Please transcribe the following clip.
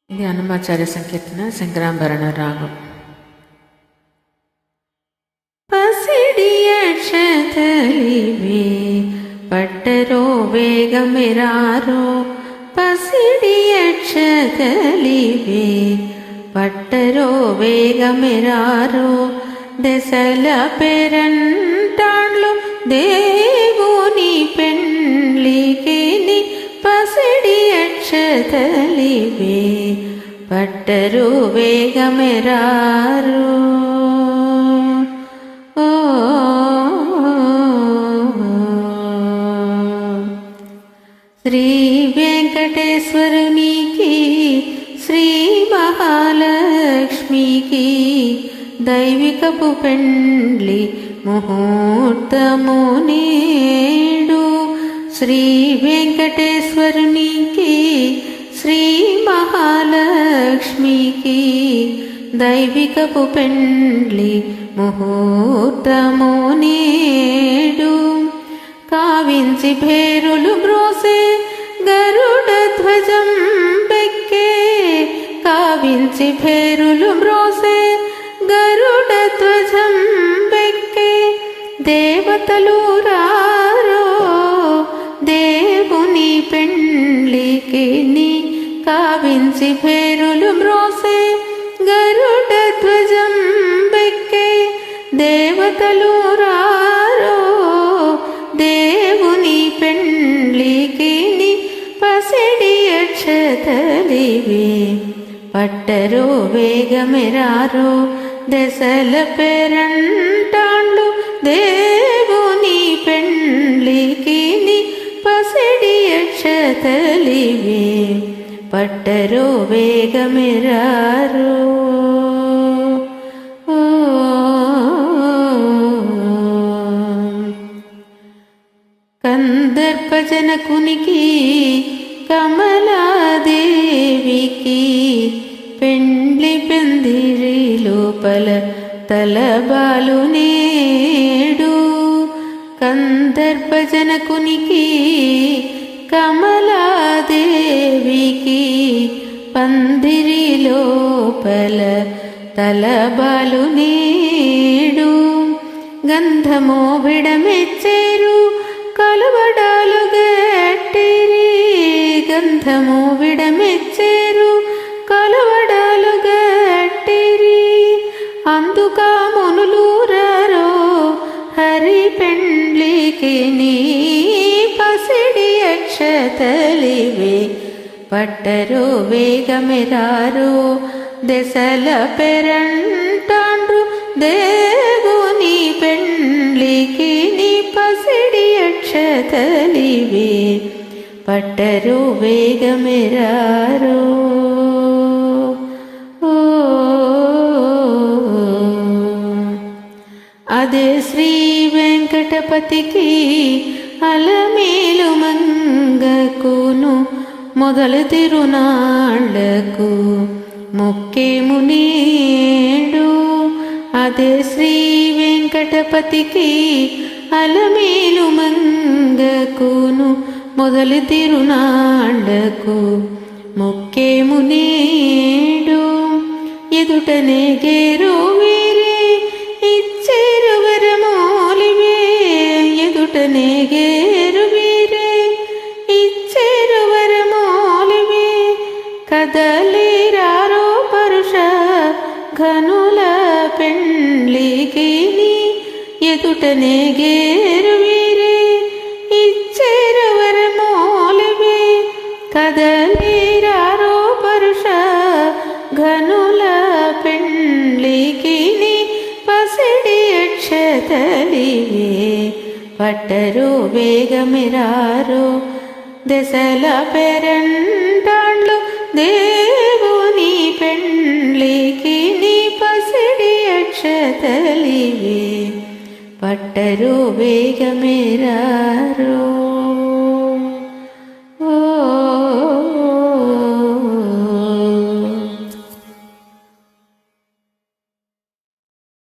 ఇది అన్నమాచార్య సంకీర్తన శంకరాభరణ రాగం. పసిడి అక్షతలివే పట్టరో వేగమెరారో, పసిడి అక్షతలివే పట్టరో వేగమెరారో, దశల పెరంటాండ్లు దేవుని పెండ్లికిని పసిడి అక్షతలివే పట్టరు వేగమెరారు. ఓ శ్రీ వెంకటేశ్వరునికి శ్రీ మహాలక్ష్మికి దైవికపు పెండ్లి ముహూర్తము నేడు. శ్రీ వెంకటేశ్వరునికి శ్రీ మహాలక్ష్మికి దైవికపు పెండ్లి ముహూర్తము నేడు. కావించి భేరులు బ్రోసే గరుడ ధ్వజం బెక్కే, కావించి భేరులు బ్రోసే గరుడ ధ్వజం బెక్కే, దేవతలు రారో దేవుని పెండ్లికిని కావించి భేరులు బ్రోసే గరుడ ధ్వజం బెక్కే, దేవతలు రారో దేవుని పెండ్లికిని పసిడి అక్షతలివే పట్టరో వేగమెరారో, దశల పెరంటాండ్లు దేవుని పెండ్లికిని పసిడి అక్షతలివే పట్టరో వేగమెరారో. కందర్పజనకునికి కమలాదేవికి పెండ్లి పెందిరి లోపల తలబాలు నేడు. కందర్పజనకునికి కమలాదేవికి పందిరి లోపల తలబాలు నేడు. గంధమో విడమెచ్చేరు కలవడాలు గట్టిరి, గంధమో విడమెచ్చేరు కలవడాలు గట్టిరి, అందుక మునులూరరో హరి పెండ్లికిని పసిడి అక్షతలివే పట్టరో వేగమెరారో, దశల పెరంటాండ్రు దేవుని పెండ్లికిని పసిడి అక్షతలివే పట్టరో వేగమెరారో. అదే శ్రీ వెంకటపతికి అలమేలు మంగకును మొదలు తిరునాళ్లకు మొక్కేము నేడు. అదే శ్రీ వెంకటపతికి అలమేలు మంగకును మొదలు తిరునాళ్లకు మొక్కేము నేడు. ఎదుటనే గేరు వీరే ఇచ్చేరు వరమోలివే, ఎదుటనే గేరు వీరే ఇచ్చేరు వరమోలివే, కదలిరారో పరుష ఘనుల పెండ్లికిని ఎదుటనే గేరు వీరే ఇచ్చేరు వరమోలివే, కదలిరారో పరుష ఘనుల పెండ్లికిని పసిడి అక్షతలివే పట్టరో వేగమెరారో, దశల పెరంటాండ్లు దేవుని పెండ్లికిని పసిడి అక్షతలివే పట్టరో వేగమెరారో.